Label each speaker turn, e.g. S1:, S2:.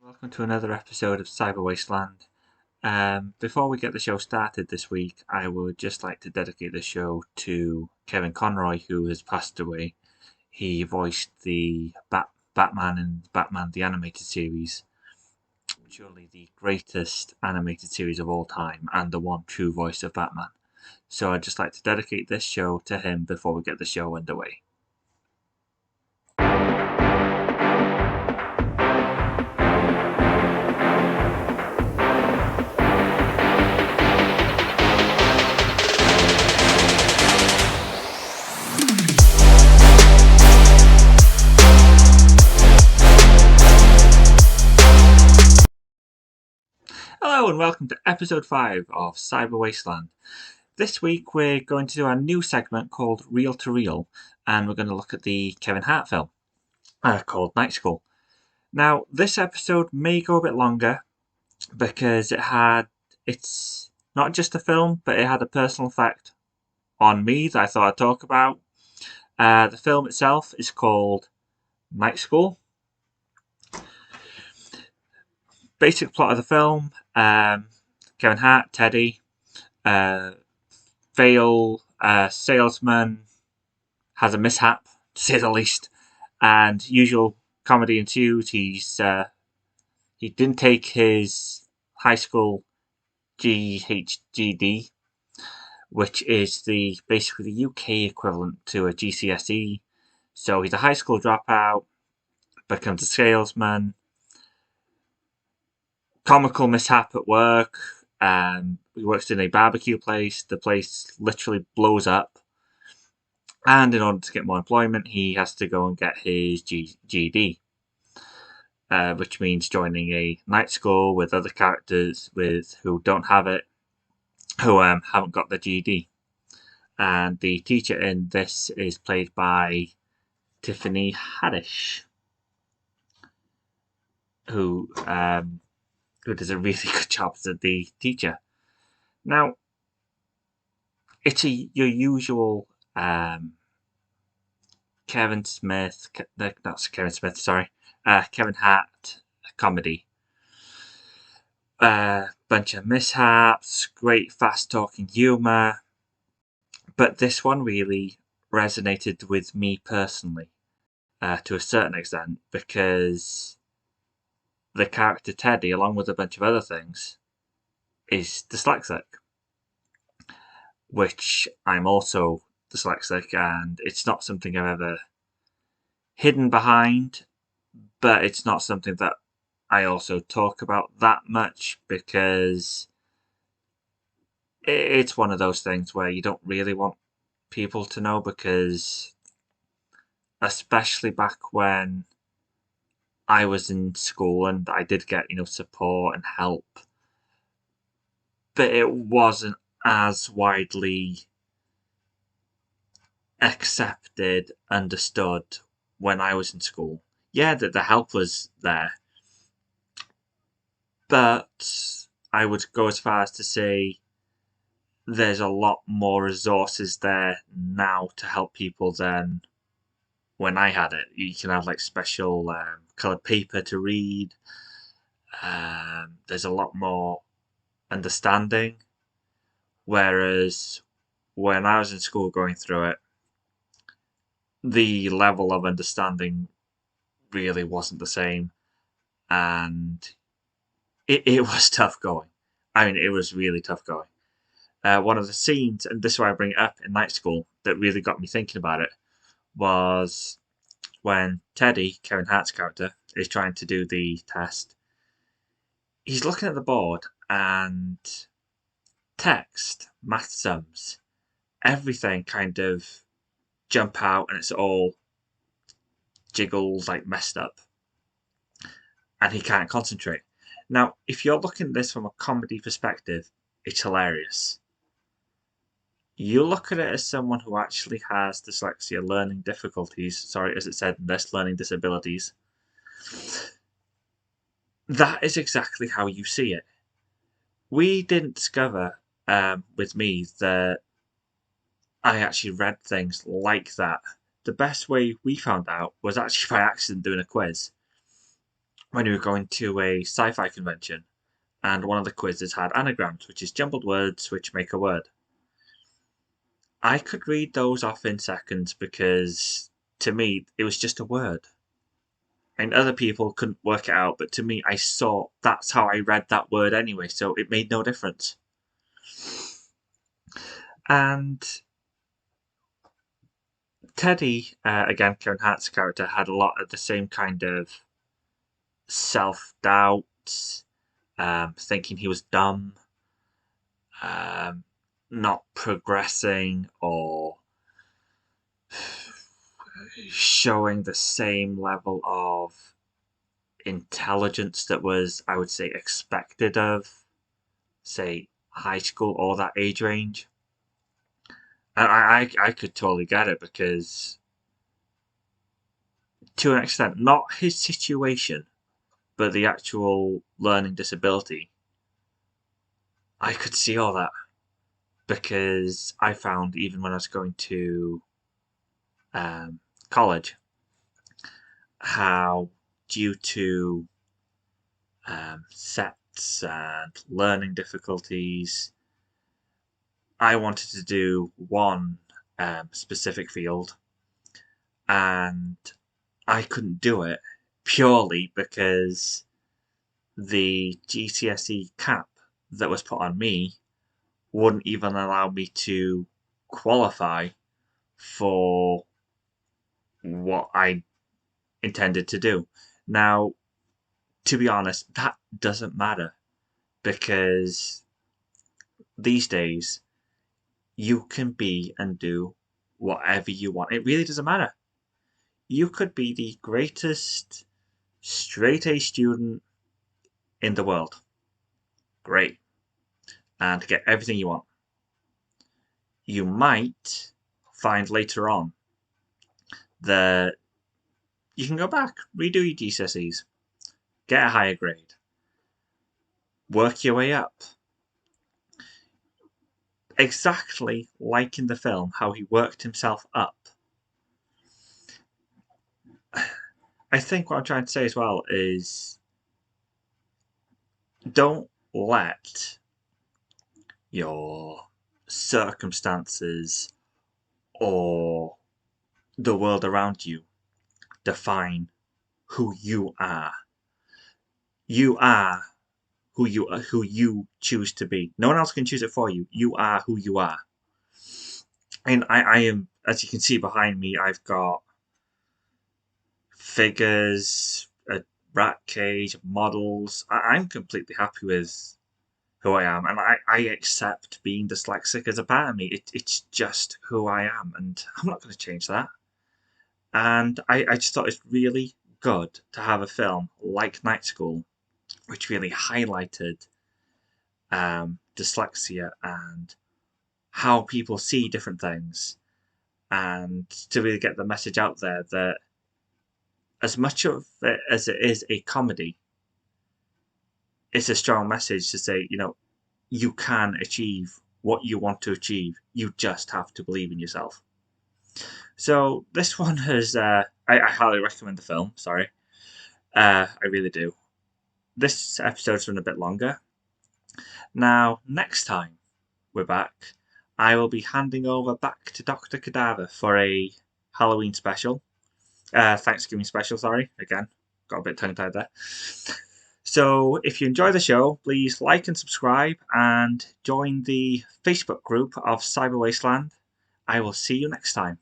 S1: Welcome to another episode of Cyber Wasteland. Before we get the show started this week, I would just like to dedicate the show to Kevin Conroy, who has passed away. He voiced the Batman in Batman the Animated Series, surely the greatest animated series of all time, and the one true voice of Batman. So I'd just like to dedicate this show to him before we get the show underway. Hello and welcome to episode 5 of Cyber Wasteland. This week we're going to do our new segment called Reel to Reel, and we're going to look at the Kevin Hart film called Night School. Now, this episode may go a bit longer because it's not just a film, but it had a personal effect on me that I thought I'd talk about. The film itself is called Night School. Basic plot of the film, Kevin Hart, Teddy, fail salesman has a mishap, to say the least, and usual comedy ensues. He didn't take his high school GHGD, which is basically the UK equivalent to a GCSE. So he's a high school dropout, becomes a salesman. Comical mishap at work. He works in a barbecue place. The place literally blows up. And in order to get more employment, he has to go and get his GED, which means joining a night school with other characters who don't have it, who haven't got the GED. And the teacher in this is played by Tiffany Haddish, who does a really good job as the teacher. Now, it's your usual Kevin Hart comedy. Bunch of mishaps, great fast talking humour, but this one really resonated with me personally to a certain extent because the character Teddy, along with a bunch of other things, is dyslexic, which I'm also dyslexic, and it's not something I've ever hidden behind, but it's not something that I also talk about that much because it's one of those things where you don't really want people to know, because especially back when I was in school and I did get, support and help, but it wasn't as widely accepted, understood when I was in school. Yeah, the help was there, but I would go as far as to say there's a lot more resources there now to help people than when I had it. You can have special coloured paper to read. There's a lot more understanding. Whereas when I was in school going through it, the level of understanding really wasn't the same. And it was tough going. I mean, it was really tough going. One of the scenes, and this is why I bring it up in Night School, that really got me thinking about it, was when Teddy, Kevin Hart's character, is trying to do the test. He's looking at the board and text, math sums, everything kind of jump out and it's all jiggles, messed up. And he can't concentrate. Now, if you're looking at this from a comedy perspective, it's hilarious. You look at it as someone who actually has dyslexia, learning difficulties, as it said in this, learning disabilities. That is exactly how you see it. We didn't discover with me that I actually read things like that. The best way we found out was actually by accident doing a quiz. when we were going to a sci-fi convention, and one of the quizzes had anagrams, which is jumbled words which make a word. I could read those off in seconds because, to me, it was just a word. And other people couldn't work it out, but to me, I saw that's how I read that word anyway, so it made no difference. And Teddy, again, Kevin Hart's character, had a lot of the same kind of self-doubt, thinking he was dumb, um, not progressing or showing the same level of intelligence that was, I would say, expected of, say, high school or that age range. And I could totally get it because, to an extent, not his situation, but the actual learning disability, I could see all that because I found even when I was going to college, how due to sets and learning difficulties, I wanted to do one specific field, and I couldn't do it purely because the GCSE cap that was put on me wouldn't even allow me to qualify for what I intended to do. Now, to be honest, that doesn't matter because these days you can be and do whatever you want. It really doesn't matter. You could be the greatest straight A student in the world. Great. And get everything you want. You might find later on that you can go back, redo your GCSEs, get a higher grade, work your way up. Exactly like in the film, how he worked himself up. I think what I'm trying to say as well is don't let your circumstances or the world around you define who you are. You are who you choose to be. No one else can choose it for you. You are who you are. And I am, as you can see behind me, I've got figures, a rat cage, models. I'm completely happy with who I am, and I accept being dyslexic as a part of me. It's just who I am, and I'm not going to change that. And I just thought it's really good to have a film like Night School, which really highlighted dyslexia and how people see different things, and to really get the message out there that as much of it as it is a comedy, it's a strong message to say, you can achieve what you want to achieve. You just have to believe in yourself. So this one has, I highly recommend the film. Sorry, I really do. This episode's run a bit longer. Now, next time we're back, I will be handing over back to Dr. Cadaver for a Halloween special. Thanksgiving special, sorry. Again, got a bit tongue-tied there. So if you enjoy the show, please like and subscribe and join the Facebook group of Cyber Wasteland. I will see you next time.